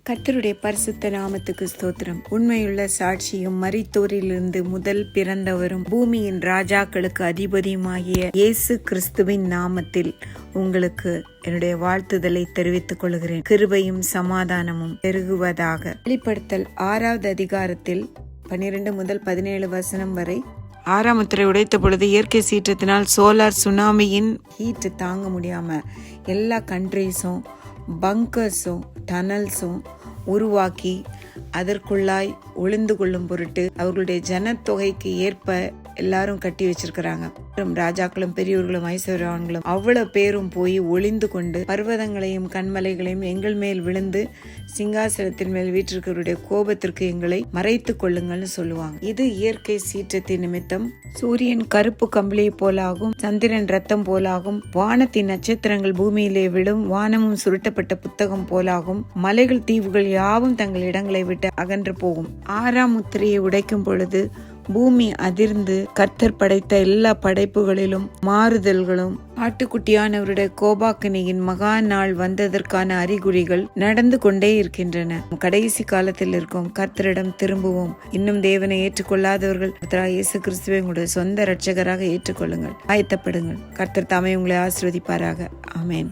கர்த்தருடைய பரிசுத்த நாமத்துக்கு ஸ்தோத்திரம். உண்மையுள்ள சாட்சியும் மரித்தோரிலிருந்து முதல் பிறந்தவரும் பூமியின் ராஜாக்களுக்கு அதிபதியுமாகிய இயேசு கிறிஸ்துவின் நாமத்தில் உங்களுக்கு என்னுடைய வாழ்த்துதலை தெரிவித்துக் கொள்கிறேன். கிருபையும் சமாதானமும் பெருகுவதாக. வெளிப்படுத்தல் 6வது அதிகாரத்தில் 12 முதல் 17 வசனம் வரை, 6ஆம் முத்திரை உடைத்த பொழுது இயற்கை சீற்றத்தினால் சோலார் சுனாமியின் ஹீட் தாங்க முடியாம எல்லா கண்ட்ரீஸும் பங்கர்ஸும் டனல்ஸும் உருவாக்கி அதற்குள்ளாய் ஒளிந்து கொள்ளும் பொருட்டு அவர்களுடைய ஜனத்தொகைக்கு ஏற்ப எல்லாரும் கட்டி வச்சிருக்கிறாங்க. ராஜாக்களும் பெரியவர்களும் ஐஸ்வர்யவான்களும் அவ்வளவு பேரும் போய் ஒளிந்து கொண்டு பர்வதங்களையும் கண்மலைகளையும் எங்கள் மேல் விழுந்து சிங்காசனத்தின் மேல் வீற்றிருக்கிறவருடைய கோபத்திற்கு எங்களை மறைத்துக் கொள்ளுங்கள்னு சொல்லுவாங்க. இது இயற்கை சீற்றத்தின் நிமித்தம் சூரியன் கருப்பு கம்பளியை போலாகும், சந்திரன் ரத்தம் போலாகும், வானத்தின் நட்சத்திரங்கள் பூமியிலே விழும், வானமும் சுருட்டப்பட்ட புத்தகம் போலாகும், மலைகள் தீவுகள் யாவும் தங்கள் இடங்களை விட்டு அகன்று போகும். 6ஆம் முத்திரையை உடைக்கும் பொழுது பூமி அதிர்ந்து கர்த்தர் படைத்த எல்லா படைப்புகளிலும் மாறுதல்களும் ஆட்டுக்குட்டியானவருடைய கோபாக்கினியின் மகா நாள் வந்ததற்கான அறிகுறிகள் நடந்து கொண்டே இருக்கின்றன. கடைசி காலத்தில் இருக்கும். கர்த்தரிடம் திரும்புவோம். இன்னும் தேவனை ஏற்றுக்கொள்ளாதவர்கள் இயேசு கிறிஸ்துவை உங்களுடைய சொந்த இரட்சகராக ஏற்றுக்கொள்ளுங்கள், ஆயத்தப்படுங்கள். கர்த்தர் தாமே உங்களை ஆசீர்வதிப்பாராக. ஆமென்.